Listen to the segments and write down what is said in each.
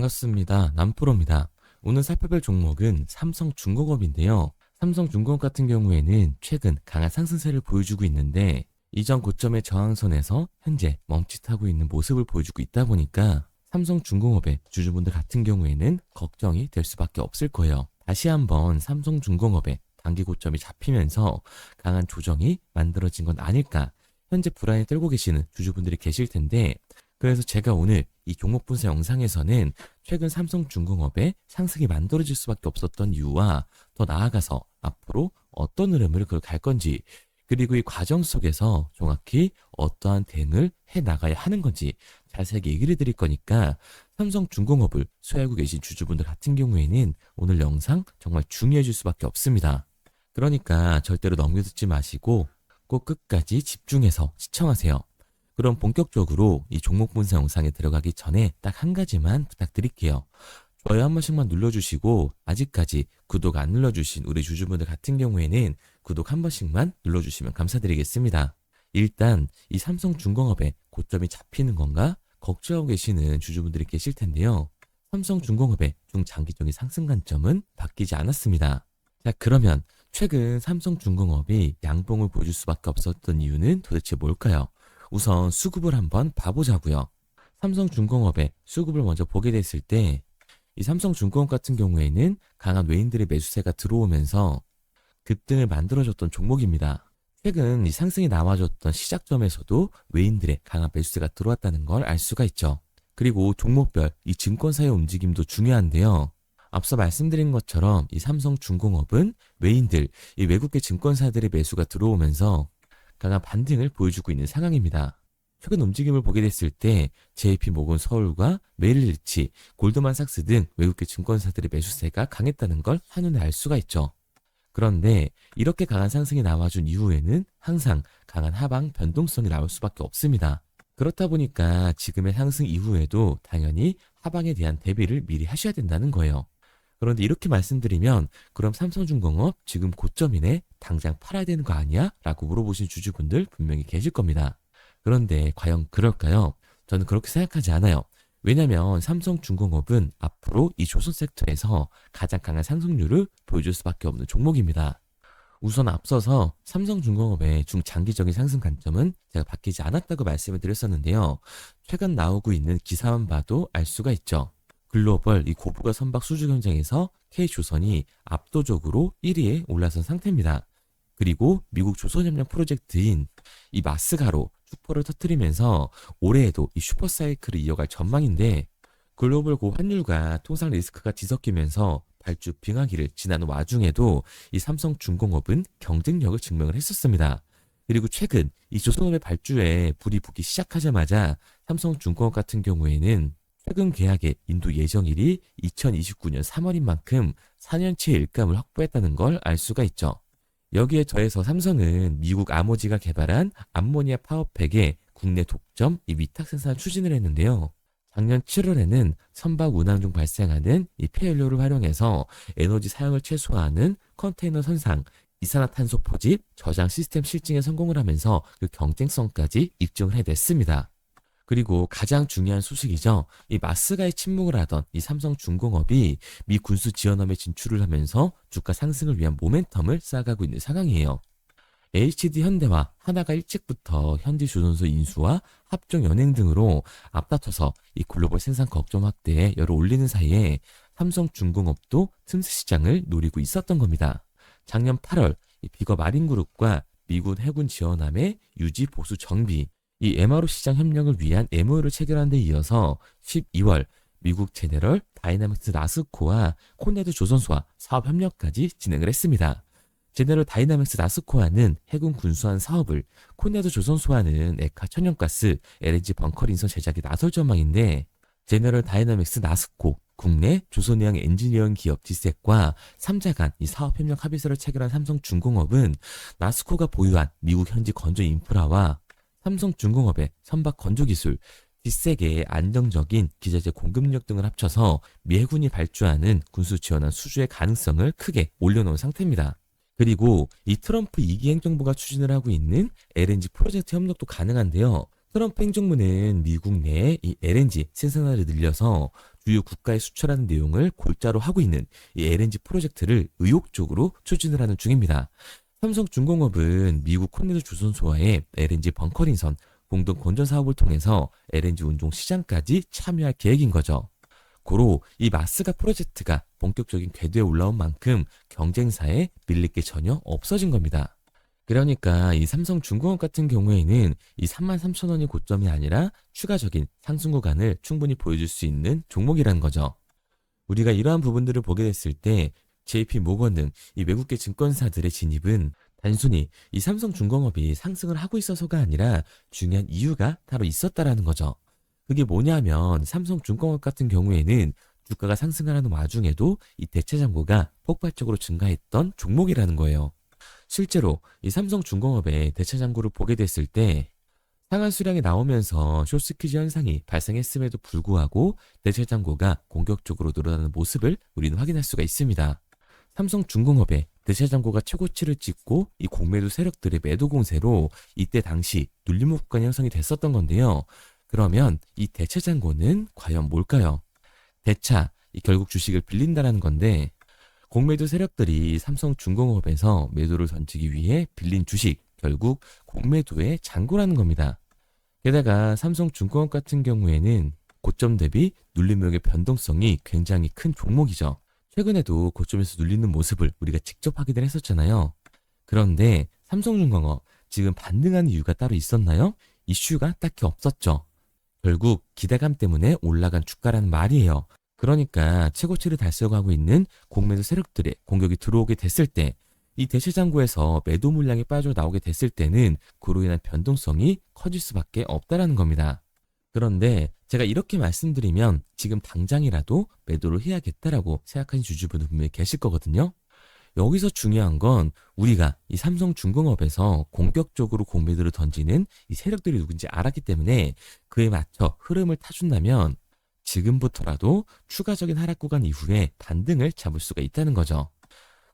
반갑습니다. 남프로입니다. 오늘 살펴볼 종목은 삼성중공업인데요. 삼성중공업 같은 경우에는 최근 강한 상승세를 보여주고 있는데 이전 고점의 저항선에서 현재 멈칫하고 있는 모습을 보여주고 있다 보니까 삼성중공업의 주주분들 같은 경우에는 걱정이 될 수밖에 없을 거예요. 다시 한번 삼성중공업의 단기 고점이 잡히면서 강한 조정이 만들어진 건 아닐까, 현재 불안에 떨고 계시는 주주분들이 계실 텐데, 그래서 제가 오늘 이 종목 분석 영상에서는 최근 삼성중공업의 상승이 만들어질 수밖에 없었던 이유와 더 나아가서 앞으로 어떤 흐름을 갈 건지, 그리고 이 과정 속에서 정확히 어떠한 대응을 해 나가야 하는 건지 자세하게 얘기를 드릴 거니까 삼성중공업을 소유하고 계신 주주분들 같은 경우에는 오늘 영상 정말 중요해질 수밖에 없습니다. 그러니까 절대로 넘겨듣지 마시고 꼭 끝까지 집중해서 시청하세요. 그럼 본격적으로 이 종목 분석 영상에 들어가기 전에 딱 한 가지만 부탁드릴게요. 좋아요 한 번씩만 눌러주시고, 아직까지 구독 안 눌러주신 우리 주주분들 같은 경우에는 구독 한 번씩만 눌러주시면 감사드리겠습니다. 일단 이 삼성중공업의 고점이 잡히는 건가 걱정하고 계시는 주주분들이 계실 텐데요. 삼성중공업의 중장기적인 상승 관점은 바뀌지 않았습니다. 자, 그러면 최근 삼성중공업이 양봉을 보여줄 수밖에 없었던 이유는 도대체 뭘까요? 우선 수급을 한번 봐보자고요. 삼성중공업의 수급을 먼저 보게 됐을 때 이 삼성중공업 같은 경우에는 강한 외인들의 매수세가 들어오면서 급등을 만들어줬던 종목입니다. 최근 이 상승이 나와줬던 시작점에서도 외인들의 강한 매수세가 들어왔다는 걸 알 수가 있죠. 그리고 종목별 이 증권사의 움직임도 중요한데요. 앞서 말씀드린 것처럼 이 삼성중공업은 외인들, 이 외국계 증권사들의 매수가 들어오면서 강한 반등을 보여주고 있는 상황입니다. 최근 움직임을 보게 됐을 때 JP모건 서울과 메릴리치, 골드만삭스 등 외국계 증권사들의 매수세가 강했다는 걸 한눈에 알 수가 있죠. 그런데 이렇게 강한 상승이 나와준 이후에는 항상 강한 하방 변동성이 나올 수밖에 없습니다. 그렇다 보니까 지금의 상승 이후에도 당연히 하방에 대한 대비를 미리 하셔야 된다는 거예요. 그런데 이렇게 말씀드리면 그럼 삼성중공업 지금 고점이네, 당장 팔아야 되는 거 아니야? 라고 물어보신 주주분들 분명히 계실 겁니다. 그런데 과연 그럴까요? 저는 그렇게 생각하지 않아요. 왜냐면 삼성중공업은 앞으로 이 조선 섹터에서 가장 강한 상승률을 보여줄 수밖에 없는 종목입니다. 우선 앞서서 삼성중공업의 중장기적인 상승 관점은 제가 바뀌지 않았다고 말씀을 드렸었는데요. 최근 나오고 있는 기사만 봐도 알 수가 있죠. 글로벌 이 고부가 선박 수주 경쟁에서 K조선이 압도적으로 1위에 올라선 상태입니다. 그리고 미국 조선협력 프로젝트인 이 마스가로 슈퍼를 터뜨리면서 올해에도 이 슈퍼사이클을 이어갈 전망인데, 글로벌 고환율과 통상 리스크가 뒤섞이면서 발주 빙하기를 지나는 와중에도 이 삼성중공업은 경쟁력을 증명을 했었습니다. 그리고 최근 이 조선업의 발주에 불이 붙기 시작하자마자 삼성중공업 같은 경우에는 최근 계약의 인도 예정일이 2029년 3월인 만큼 4년치의 일감을 확보했다는 걸 알 수가 있죠. 여기에 더해서 삼성은 미국 아모지가 개발한 암모니아 파워팩의 국내 독점 이 위탁 생산 추진을 했는데요. 작년 7월에는 선박 운항 중 발생하는 이 폐연료를 활용해서 에너지 사용을 최소화하는 컨테이너 선상, 이산화탄소 포집, 저장 시스템 실증에 성공을 하면서 그 경쟁성까지 입증을 해냈습니다. 그리고 가장 중요한 소식이죠. 이 마스가에 침묵을 하던 이 삼성중공업이 미 군수 지원함에 진출을 하면서 주가 상승을 위한 모멘텀을 쌓아가고 있는 상황이에요. HD 현대와 하나가 일찍부터 현지조선소 인수와 합종 연행 등으로 앞다퉈서 이 글로벌 생산 거점 확대에 열을 올리는 사이에 삼성중공업도 틈새 시장을 노리고 있었던 겁니다. 작년 8월 이 비거 마린그룹과 미군 해군 지원함의 유지 보수 정비, 이 MRO 시장 협력을 위한 MOU를 체결한 데 이어서 12월 미국 제네럴 다이나믹스 나스코와 콘네드 조선소와 사업 협력까지 진행을 했습니다. 제네럴 다이나믹스 나스코와는 해군 군수한 사업을, 콘네드 조선소와는 에카 천연가스, LNG 벙커 인선 제작에 나설 전망인데, 제네럴 다이나믹스 나스코, 국내 조선해양 엔지니어링 기업 디셋과 3자 간 이 사업 협력 합의서를 체결한 삼성중공업은 나스코가 보유한 미국 현지 건조 인프라와 삼성중공업의 선박 건조 기술, 디셋의 안정적인 기자재 공급력 등을 합쳐서 미 해군이 발주하는 군수 지원한 수주의 가능성을 크게 올려놓은 상태입니다. 그리고 이 트럼프 2기 행정부가 추진을 하고 있는 LNG 프로젝트 협력도 가능한데요. 트럼프 행정부는 미국 내에 이 LNG 생산화를 늘려서 주요 국가에 수출하는 내용을 골자로 하고 있는 이 LNG 프로젝트를 의욕적으로 추진을 하는 중입니다. 삼성중공업은 미국 콘네드 조선소와의 LNG 벙커링선 공동 건전 사업을 통해서 LNG 운송 시장까지 참여할 계획인 거죠. 고로 이 마스가 프로젝트가 본격적인 궤도에 올라온 만큼 경쟁사에 밀릴 게 전혀 없어진 겁니다. 그러니까 이 삼성중공업 같은 경우에는 이 33,000원이 고점이 아니라 추가적인 상승 구간을 충분히 보여줄 수 있는 종목이라는 거죠. 우리가 이러한 부분들을 보게 됐을 때 JP 모건 등 이 외국계 증권사들의 진입은 단순히 이 삼성중공업이 상승을 하고 있어서가 아니라 중요한 이유가 따로 있었다라는 거죠. 그게 뭐냐면 삼성중공업 같은 경우에는 주가가 상승하는 와중에도 이 대체 잔고가 폭발적으로 증가했던 종목이라는 거예요. 실제로 이 삼성중공업의 대체 잔고를 보게 됐을 때 상한 수량이 나오면서 숏스퀴즈 현상이 발생했음에도 불구하고 대체 잔고가 공격적으로 늘어나는 모습을 우리는 확인할 수가 있습니다. 삼성중공업의 대체 잔고가 최고치를 찍고 이 공매도 세력들의 매도 공세로 이때 당시 눌림목 구간이 형성이 됐었던 건데요. 그러면 이 대체 잔고는 과연 뭘까요? 대차, 이 결국 주식을 빌린다라는 건데 공매도 세력들이 삼성중공업에서 매도를 던지기 위해 빌린 주식, 결국 공매도의 잔고라는 겁니다. 게다가 삼성중공업 같은 경우에는 고점 대비 눌림목의 변동성이 굉장히 큰 종목이죠. 최근에도 고점에서 눌리는 모습을 우리가 직접 확인을 했었잖아요. 그런데 삼성중공업 지금 반등하는 이유가 따로 있었나요? 이슈가 딱히 없었죠. 결국 기대감 때문에 올라간 주가라는 말이에요. 그러니까 최고치를 달성하고 있는 공매도 세력들의 공격이 들어오게 됐을 때 이 대체장고에서 매도 물량이 빠져나오게 됐을 때는 그로 인한 변동성이 커질 수밖에 없다라는 겁니다. 그런데 제가 이렇게 말씀드리면 지금 당장이라도 매도를 해야겠다라고 생각하는 주주분들 분명히 계실 거거든요. 여기서 중요한 건 우리가 이 삼성중공업에서 공격적으로 공매도를 던지는 이 세력들이 누군지 알았기 때문에 그에 맞춰 흐름을 타준다면 지금부터라도 추가적인 하락 구간 이후에 반등을 잡을 수가 있다는 거죠.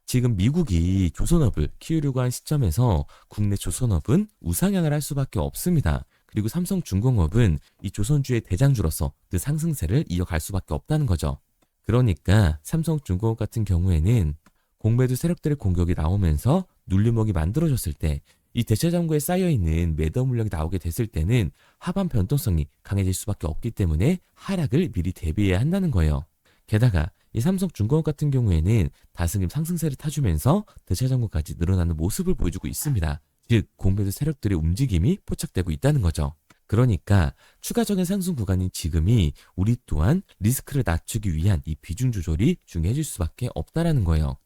지금 미국이 조선업을 키우려고 한 시점에서 국내 조선업은 우상향을 할 수밖에 없습니다. 그리고 삼성중공업은 이 조선주의 대장주로서 그 상승세를 이어갈 수밖에 없다는 거죠. 그러니까 삼성중공업 같은 경우에는 공매도 세력들의 공격이 나오면서 눌림목이 만들어졌을 때 이 대체장고에 쌓여있는 매도 물량이 나오게 됐을 때는 하반 변동성이 강해질 수밖에 없기 때문에 하락을 미리 대비해야 한다는 거예요. 게다가 이 삼성중공업 같은 경우에는 다승임 상승세를 타주면서 대체장고까지 늘어나는 모습을 보여주고 있습니다. 즉 공매도 세력들의 움직임이 포착되고 있다는 거죠. 그러니까 추가적인 상승 구간인 지금이 우리 또한 리스크를 낮추기 위한 이 비중 조절이 중요해질 수밖에 없다라는 거예요.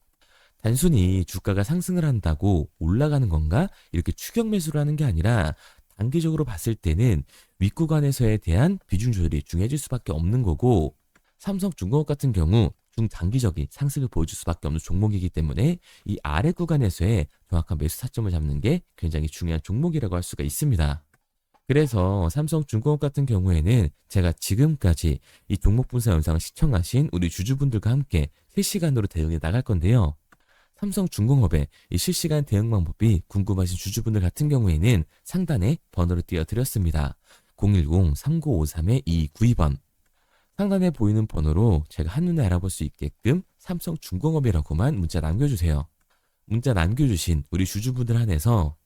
단순히 주가가 상승을 한다고 올라가는 건가? 이렇게 추격 매수를 하는 게 아니라 단기적으로 봤을 때는 윗구간에서에 대한 비중 조절이 중요해질 수밖에 없는 거고 삼성중공업 같은 경우 중단기적인 상승을 보여줄 수밖에 없는 종목이기 때문에 이 아래 구간에서의 정확한 매수 타점을 잡는 게 굉장히 중요한 종목이라고 할 수가 있습니다. 그래서 삼성중공업 같은 경우에는 제가 지금까지 이 종목 분석 영상을 시청하신 우리 주주분들과 함께 실시간으로 대응해 나갈 건데요. 삼성중공업의 이 실시간 대응 방법이 궁금하신 주주분들 같은 경우에는 상단에 번호를 띄워드렸습니다. 010-3953-2292번. 상단에 보이는 번호로 제가 한눈에 알아볼 수 있게끔 삼성중공업이라고만 문자 남겨주세요. 문자 남겨주신 우리 주주분들 한해서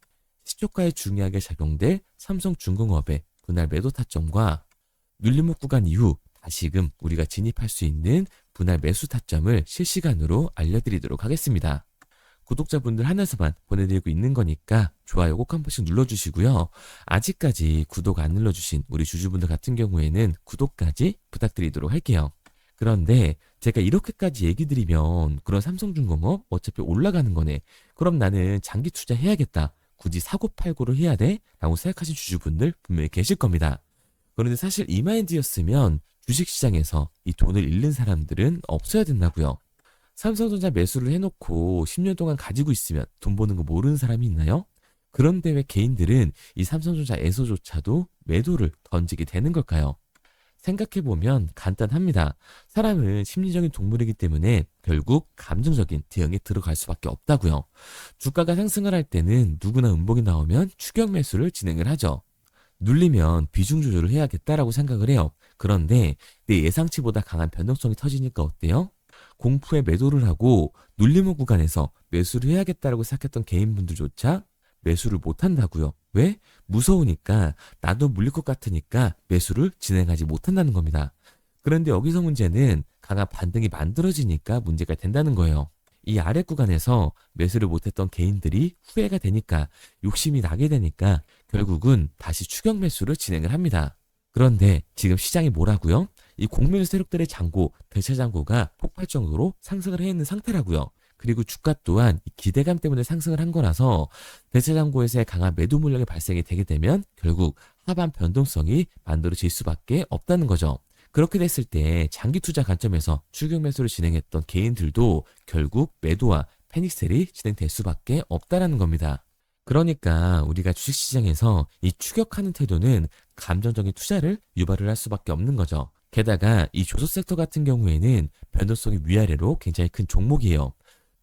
시초가에 중요하게 작용될 삼성중공업의 분할 매도 타점과 눌림목 구간 이후 다시금 우리가 진입할 수 있는 분할 매수 타점을 실시간으로 알려드리도록 하겠습니다. 구독자분들 한해서만 보내드리고 있는 거니까 좋아요 꼭 한 번씩 눌러주시고요. 아직까지 구독 안 눌러주신 우리 주주분들 같은 경우에는 구독까지 부탁드리도록 할게요. 그런데 제가 이렇게까지 얘기 드리면 그런 삼성중공업 어차피 올라가는 거네. 그럼 나는 장기 투자해야겠다. 굳이 사고팔고를 해야 돼? 라고 생각하신 주주분들 분명히 계실 겁니다. 그런데 사실 이 마인드였으면 주식시장에서 이 돈을 잃는 사람들은 없어야 된다고요. 삼성전자 매수를 해놓고 10년 동안 가지고 있으면 돈 버는 거 모르는 사람이 있나요? 그런데 왜 개인들은 이 삼성전자에서조차도 매도를 던지게 되는 걸까요? 생각해보면 간단합니다. 사람은 심리적인 동물이기 때문에 결국 감정적인 대응에 들어갈 수밖에 없다고요. 주가가 상승을 할 때는 누구나 음봉이 나오면 추격 매수를 진행을 하죠. 눌리면 비중 조절을 해야겠다라고 생각을 해요. 그런데 내 예상치보다 강한 변동성이 터지니까 어때요? 공포에 매도를 하고 눌림목 구간에서 매수를 해야겠다라고 생각했던 개인분들조차 매수를 못한다고요. 왜? 무서우니까, 나도 물릴 것 같으니까 매수를 진행하지 못한다는 겁니다. 그런데 여기서 문제는 강한 반등이 만들어지니까 문제가 된다는 거예요. 이 아래 구간에서 매수를 못했던 개인들이 후회가 되니까, 욕심이 나게 되니까 결국은 다시 추격 매수를 진행을 합니다. 그런데 지금 시장이 뭐라고요? 이 공매도 세력들의 잔고, 대차 잔고가 폭발적으로 상승을 해 있는 상태라고요. 그리고 주가 또한 이 기대감 때문에 상승을 한 거라서 대차 잔고에서의 강한 매도 물량이 발생이 되게 되면 결국 하반 변동성이 만들어질 수밖에 없다는 거죠. 그렇게 됐을 때 장기 투자 관점에서 추격 매수를 진행했던 개인들도 결국 매도와 패닉셀이 진행될 수밖에 없다라는 겁니다. 그러니까 우리가 주식시장에서 이 추격하는 태도는 감정적인 투자를 유발을 할 수밖에 없는 거죠. 게다가 이 조선 섹터 같은 경우에는 변동성이 위아래로 굉장히 큰 종목이에요.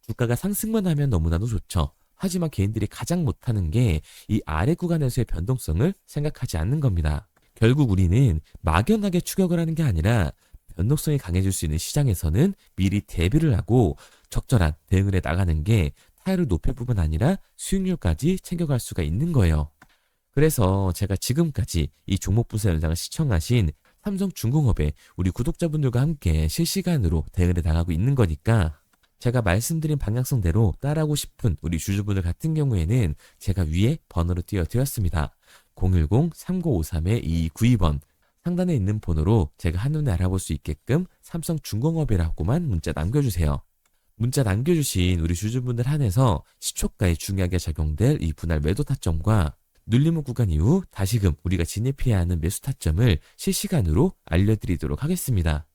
주가가 상승만 하면 너무나도 좋죠. 하지만 개인들이 가장 못하는 게 이 아래 구간에서의 변동성을 생각하지 않는 겁니다. 결국 우리는 막연하게 추격을 하는 게 아니라 변동성이 강해질 수 있는 시장에서는 미리 대비를 하고 적절한 대응을 해 나가는 게 타율을 높일 뿐만 아니라 수익률까지 챙겨갈 수가 있는 거예요. 그래서 제가 지금까지 이 종목 분석 영상을 시청하신 삼성중공업의 우리 구독자분들과 함께 실시간으로 대응을 해 나가고 있는 거니까, 제가 말씀드린 방향성대로 따라하고 싶은 우리 주주분들 같은 경우에는 제가 위에 번호를 띄워드렸습니다. 010-3953-2292번 상단에 있는 번호로 제가 한눈에 알아볼 수 있게끔 삼성중공업이라고만 문자 남겨주세요. 문자 남겨주신 우리 주주분들 한해서 시초가에 중요하게 적용될 이 분할 매도 타점과 눌림목 구간 이후 다시금 우리가 진입해야 하는 매수 타점을 실시간으로 알려드리도록 하겠습니다.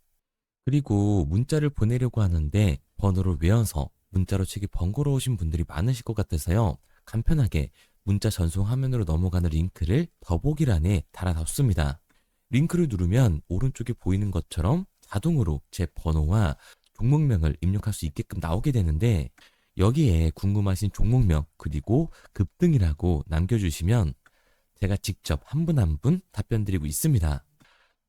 그리고 문자를 보내려고 하는데 번호를 외워서 문자로 치기 번거로우신 분들이 많으실 것 같아서요. 간편하게 문자 전송 화면으로 넘어가는 링크를 더보기란에 달아놨습니다. 링크를 누르면 오른쪽에 보이는 것처럼 자동으로 제 번호와 종목명을 입력할 수 있게끔 나오게 되는데, 여기에 궁금하신 종목명 그리고 급등이라고 남겨주시면 제가 직접 한 분 한 분 답변 드리고 있습니다.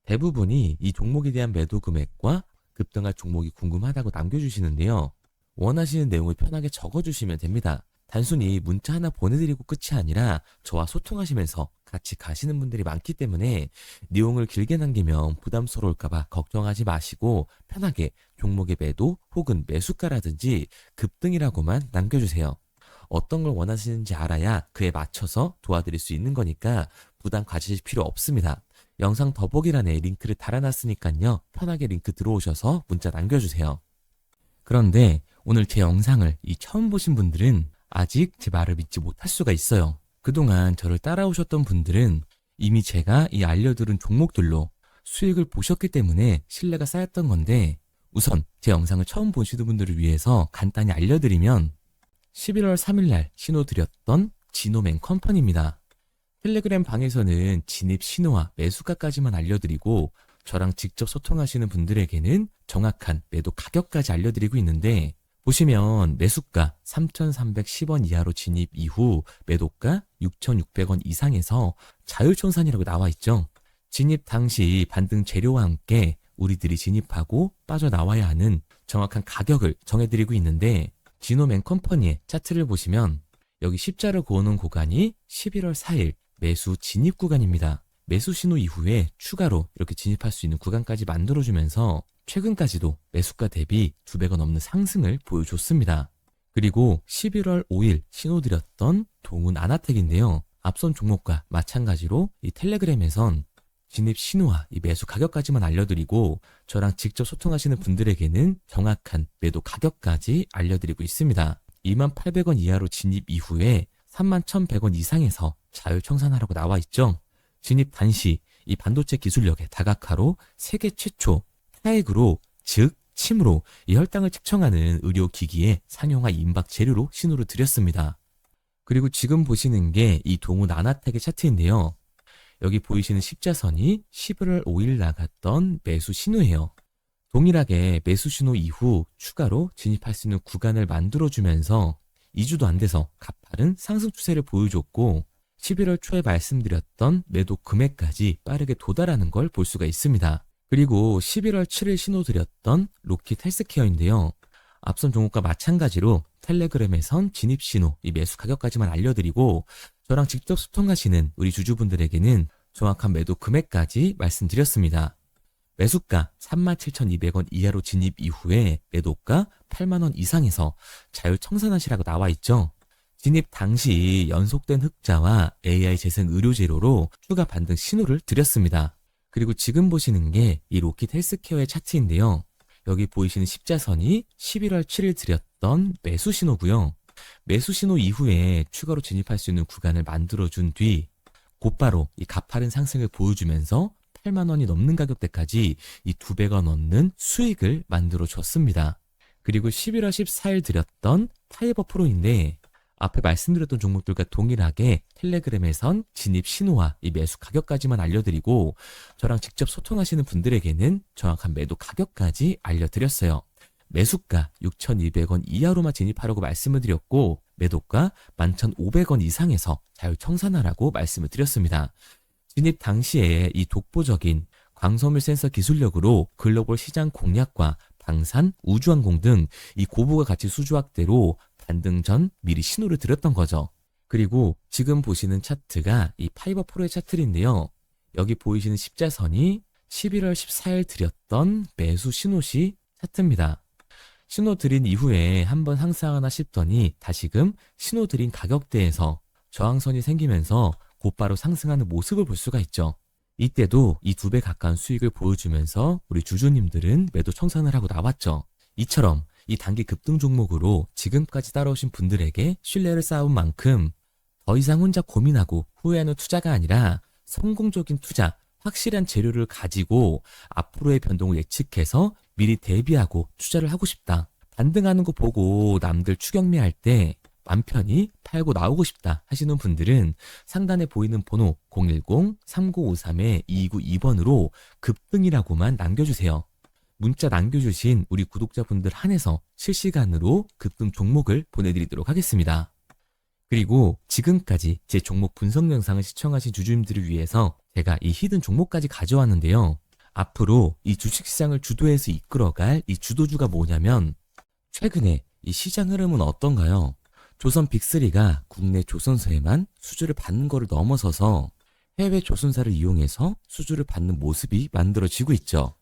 대부분이 이 종목에 대한 매도 금액과 급등할 종목이 궁금하다고 남겨주시는데요. 원하시는 내용을 편하게 적어주시면 됩니다. 단순히 문자 하나 보내드리고 끝이 아니라 저와 소통하시면서 같이 가시는 분들이 많기 때문에 내용을 길게 남기면 부담스러울까봐 걱정하지 마시고 편하게 종목의 매도 혹은 매수가라든지 급등이라고만 남겨주세요. 어떤 걸 원하시는지 알아야 그에 맞춰서 도와드릴 수 있는 거니까 부담 가지실 필요 없습니다. 영상 더보기란에 링크를 달아놨으니까요. 편하게 링크 들어오셔서 문자 남겨주세요. 그런데 오늘 제 영상을 처음 보신 분들은 아직 제 말을 믿지 못할 수가 있어요. 그동안 저를 따라오셨던 분들은 이미 제가 이 알려드린 종목들로 수익을 보셨기 때문에 신뢰가 쌓였던 건데, 우선 제 영상을 처음 보시는 분들을 위해서 간단히 알려드리면 11월 3일날 신호 드렸던 지노맨 컴퍼니입니다. 텔레그램 방에서는 진입 신호와 매수가까지만 알려드리고 저랑 직접 소통하시는 분들에게는 정확한 매도 가격까지 알려드리고 있는데, 보시면 매수가 3,310원 이하로 진입 이후 매도가 6,600원 이상에서 자율청산이라고 나와 있죠. 진입 당시 반등 재료와 함께 우리들이 진입하고 빠져나와야 하는 정확한 가격을 정해드리고 있는데, 지노맨 컴퍼니의 차트를 보시면 여기 십자를 그어놓은 구간이 11월 4일 매수 진입 구간입니다. 매수 신호 이후에 추가로 이렇게 진입할 수 있는 구간까지 만들어주면서 최근까지도 매수가 대비 2배가 넘는 상승을 보여줬습니다. 그리고 11월 5일 신호 드렸던 동훈 아나텍인데요. 앞선 종목과 마찬가지로 이 텔레그램에선 진입 신호와 이 매수 가격까지만 알려드리고 저랑 직접 소통하시는 분들에게는 정확한 매도 가격까지 알려드리고 있습니다. 28,000원 이하로 진입 이후에 31,100원 이상에서 자율청산하라고 나와 있죠. 진입 단시 이 반도체 기술력의 다각화로 세계 최초 타액으로, 즉 침으로 이 혈당을 측정하는 의료기기의 상용화 임박 재료로 신호를 드렸습니다. 그리고 지금 보시는 게 이 동훈 아나텍의 차트인데요. 여기 보이시는 십자선이 11월 5일 나갔던 매수 신호예요. 동일하게 매수 신호 이후 추가로 진입할 수 있는 구간을 만들어주면서 2주도 안 돼서 가파른 상승 추세를 보여줬고, 11월 초에 말씀드렸던 매도 금액까지 빠르게 도달하는 걸 볼 수가 있습니다. 그리고 11월 7일 신호드렸던 로킷 헬스케어인데요. 앞선 종목과 마찬가지로 텔레그램에선 진입 신호, 이 매수 가격까지만 알려드리고 저랑 직접 소통하시는 우리 주주분들에게는 정확한 매도 금액까지 말씀드렸습니다. 매수가 37,200원 이하로 진입 이후에 매도가 8만원 이상에서 자율 청산하시라고 나와 있죠. 진입 당시 연속된 흑자와 AI 재생 의료 재료로 추가 반등 신호를 드렸습니다. 그리고 지금 보시는 게 이 로킷 헬스케어의 차트인데요. 여기 보이시는 십자선이 11월 7일 드렸던 매수 신호고요. 매수 신호 이후에 추가로 진입할 수 있는 구간을 만들어준 뒤 곧바로 이 가파른 상승을 보여주면서 8만 원이 넘는 가격대까지 이 2배가 넘는 수익을 만들어 줬습니다. 그리고 11월 14일 드렸던 파이버 프로인데 앞에 말씀드렸던 종목들과 동일하게 텔레그램에선 진입 신호와 이 매수 가격까지만 알려드리고 저랑 직접 소통하시는 분들에게는 정확한 매도 가격까지 알려드렸어요. 매수가 6,200원 이하로만 진입하라고 말씀을 드렸고 매도가 11,500원 이상에서 자율 청산하라고 말씀을 드렸습니다. 진입 당시에 이 독보적인 광섬유 센서 기술력으로 글로벌 시장 공략과 방산, 우주항공 등 이 고부가 가치 수주 확대로 반등 전 미리 신호를 드렸던 거죠. 그리고 지금 보시는 차트가 이 파이버 프로의 차트인데요. 여기 보이시는 십자선이 11월 14일 드렸던 매수 신호시 차트입니다. 신호 드린 이후에 한번 상승하나 싶더니 다시금 신호 드린 가격대에서 저항선이 생기면서 곧바로 상승하는 모습을 볼 수가 있죠. 이때도 이 2배 가까운 수익을 보여주면서 우리 주주님들은 매도 청산을 하고 나왔죠. 이처럼 이 단기 급등 종목으로 지금까지 따라오신 분들에게 신뢰를 쌓은 만큼 더 이상 혼자 고민하고 후회하는 투자가 아니라 성공적인 투자, 확실한 재료를 가지고 앞으로의 변동을 예측해서 미리 대비하고 투자를 하고 싶다. 반등하는 거 보고 남들 추격매할 때 맘 편히 팔고 나오고 싶다 하시는 분들은 상단에 보이는 번호 010-3953-2292번으로 급등이라고만 남겨주세요. 문자 남겨주신 우리 구독자분들 한해서 실시간으로 급등 종목을 보내드리도록 하겠습니다. 그리고 지금까지 제 종목 분석 영상을 시청하신 주주님들을 위해서 제가 이 히든 종목까지 가져왔는데요. 앞으로 이 주식시장을 주도해서 이끌어갈 이 주도주가 뭐냐면 최근에 이 시장 흐름은 어떤가요? 조선 빅3가 국내 조선사에만 수주를 받는 거를 넘어서서 해외 조선사를 이용해서 수주를 받는 모습이 만들어지고 있죠.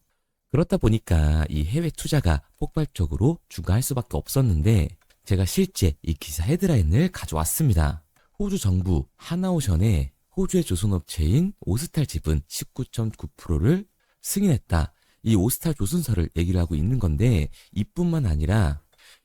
그렇다 보니까 이 해외 투자가 폭발적으로 증가할 수밖에 없었는데 제가 실제 이 기사 헤드라인을 가져왔습니다. 호주 정부 하나오션에 호주의 조선업체인 오스탈 지분 19.9%를 승인했다. 이 오스탈 조선사를 얘기를 하고 있는 건데 이뿐만 아니라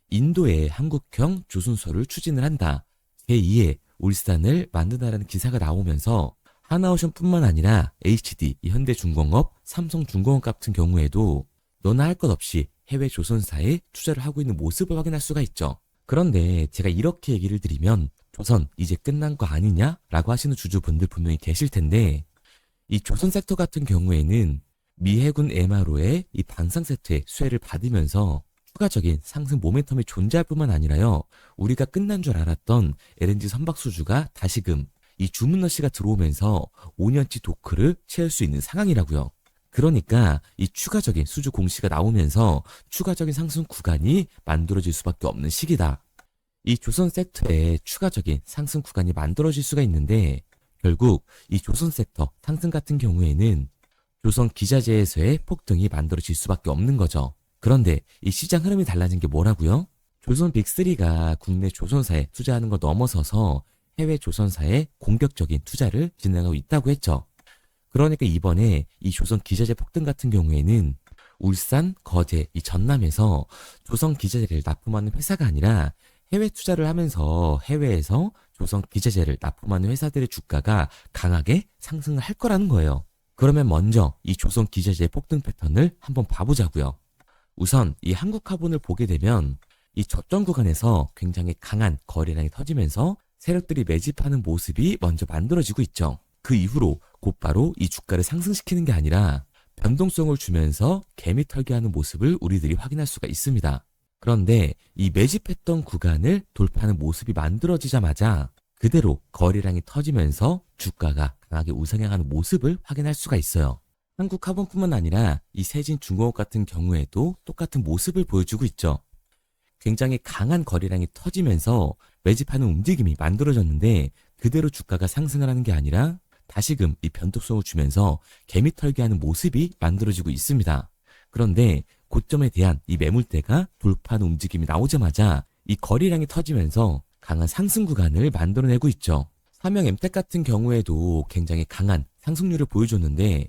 인도에 한국형 조선소를 추진을 한다. 제2의 울산을 만든다라는 기사가 나오면서 하나오션뿐만 아니라 HD, 현대중공업, 삼성중공업 같은 경우에도 너나 할 것 없이 해외 조선사에 투자를 하고 있는 모습을 확인할 수가 있죠. 그런데 제가 이렇게 얘기를 드리면 조선 이제 끝난 거 아니냐라고 하시는 주주분들 분명히 계실 텐데 이 조선 섹터 같은 경우에는 미 해군 MRO의 이 방산 세트의 수혜를 받으면서 추가적인 상승 모멘텀이 존재할 뿐만 아니라요. 우리가 끝난 줄 알았던 LNG 선박 수주가 다시금 이 주문러시가 들어오면서 5년치 도크를 채울 수 있는 상황이라고요. 그러니까 이 추가적인 수주 공시가 나오면서 추가적인 상승 구간이 만들어질 수밖에 없는 시기다. 이 조선 섹터에 추가적인 상승 구간이 만들어질 수가 있는데 결국 이 조선 섹터 상승 같은 경우에는 조선 기자재에서의 폭등이 만들어질 수밖에 없는 거죠. 그런데 이 시장 흐름이 달라진 게 뭐라고요? 조선 빅3가 국내 조선사에 투자하는 걸 넘어서서 해외 조선사에 공격적인 투자를 진행하고 있다고 했죠. 그러니까 이번에 이 조선 기자재 폭등 같은 경우에는 울산, 거제, 이 전남에서 조선 기자재를 납품하는 회사가 아니라 해외 투자를 하면서 해외에서 조선 기자재를 납품하는 회사들의 주가가 강하게 상승을 할 거라는 거예요. 그러면 먼저 이 조선 기자재 폭등 패턴을 한번 봐보자고요. 우선 이 한국화본을 보게 되면 이 저점 구간에서 굉장히 강한 거래량이 터지면서 세력들이 매집하는 모습이 먼저 만들어지고 있죠. 그 이후로 곧바로 이 주가를 상승시키는 게 아니라 변동성을 주면서 개미 털기하는 모습을 우리들이 확인할 수가 있습니다. 그런데 이 매집했던 구간을 돌파하는 모습이 만들어지자마자 그대로 거래량이 터지면서 주가가 강하게 우상향하는 모습을 확인할 수가 있어요. 한국화본뿐만 아니라 이 세진중공업 같은 경우에도 똑같은 모습을 보여주고 있죠. 굉장히 강한 거래량이 터지면서 매집하는 움직임이 만들어졌는데 그대로 주가가 상승을 하는 게 아니라 다시금 이 변동성을 주면서 개미털기하는 모습이 만들어지고 있습니다. 그런데 고점에 대한 이 매물대가 돌파하는 움직임이 나오자마자 이 거래량이 터지면서 강한 상승 구간을 만들어내고 있죠. 삼형 엠텍 같은 경우에도 굉장히 강한 상승률을 보여줬는데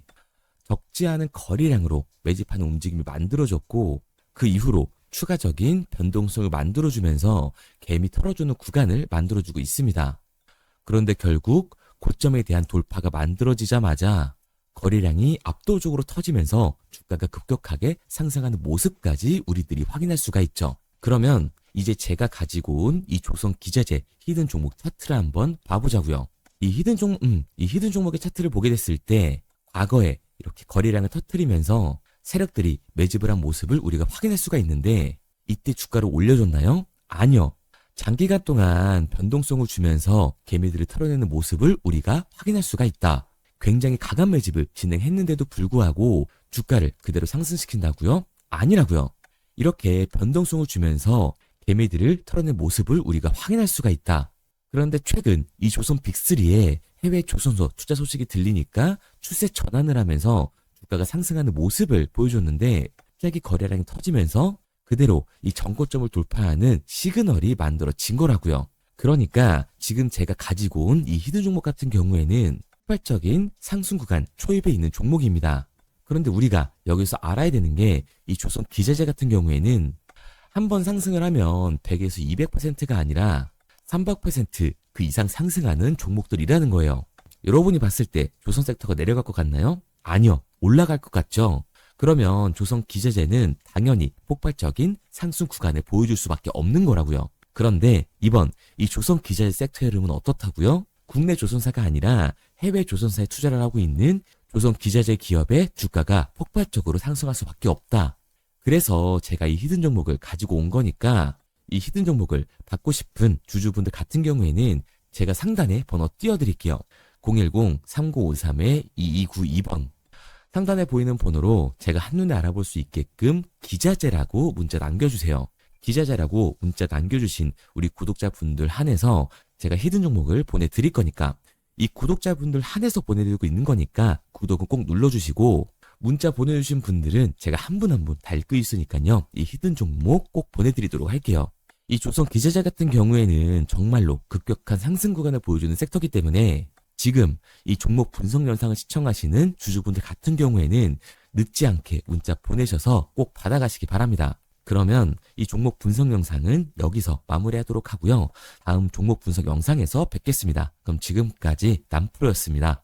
적지 않은 거래량으로 매집하는 움직임이 만들어졌고 그 이후로 추가적인 변동성을 만들어주면서 개미 털어주는 구간을 만들어주고 있습니다. 그런데 결국 고점에 대한 돌파가 만들어지자마자 거래량이 압도적으로 터지면서 주가가 급격하게 상승하는 모습까지 우리들이 확인할 수가 있죠. 그러면 이제 제가 가지고 온 이 조선 기자재 히든 종목 차트를 한번 봐보자고요. 이 히든 종목의 차트를 보게 됐을 때 과거에 이렇게 거래량을 터뜨리면서 세력들이 매집을 한 모습을 우리가 확인할 수가 있는데 이때 주가를 올려줬나요? 아니요. 장기간 동안 변동성을 주면서 개미들을 털어내는 모습을 우리가 확인할 수가 있다. 굉장히 강한 매집을 진행했는데도 불구하고 주가를 그대로 상승시킨다고요? 아니라고요. 이렇게 변동성을 주면서 개미들을 털어낸 모습을 우리가 확인할 수가 있다. 그런데 최근 이 조선 빅3의 해외 조선소 투자 소식이 들리니까 추세 전환을 하면서 주가가 상승하는 모습을 보여줬는데 갑자기 거래량이 터지면서 그대로 이 전고점을 돌파하는 시그널이 만들어진 거라고요. 그러니까 지금 제가 가지고 온 이 히든 종목 같은 경우에는 폭발적인 상승 구간 초입에 있는 종목입니다. 그런데 우리가 여기서 알아야 되는 게 이 조선 기자재 같은 경우에는 한번 상승을 하면 100에서 200%가 아니라 300%그 이상 상승하는 종목들이라는 거예요. 여러분이 봤을 때 조선 섹터가 내려갈 것 같나요? 아니요. 올라갈 것 같죠? 그러면 조선 기자재는 당연히 폭발적인 상승 구간을 보여줄 수밖에 없는 거라고요. 그런데 이번 이 조선 기자재 섹터의 흐름은 어떻다고요? 국내 조선사가 아니라 해외 조선사에 투자를 하고 있는 조선 기자재 기업의 주가가 폭발적으로 상승할 수밖에 없다. 그래서 제가 이 히든 종목을 가지고 온 거니까 이 히든 종목을 받고 싶은 주주분들 같은 경우에는 제가 상단에 번호 띄워드릴게요. 010-3953-2292번. 상단에 보이는 번호로 제가 한눈에 알아볼 수 있게끔 기자재라고 문자 남겨주세요. 기자재라고 문자 남겨주신 우리 구독자분들 한해서 제가 히든 종목을 보내드릴 거니까 이 구독자분들 한해서 보내드리고 있는 거니까 구독은 꼭 눌러주시고 문자 보내주신 분들은 제가 한 분 한 분 다 읽고 있으니까요. 이 히든 종목 꼭 보내드리도록 할게요. 이 조선 기자재 같은 경우에는 정말로 급격한 상승 구간을 보여주는 섹터이기 때문에 지금 이 종목 분석 영상을 시청하시는 주주분들 같은 경우에는 늦지 않게 문자 보내셔서 꼭 받아가시기 바랍니다. 그러면 이 종목 분석 영상은 여기서 마무리하도록 하고요. 다음 종목 분석 영상에서 뵙겠습니다. 그럼 지금까지 남프로였습니다.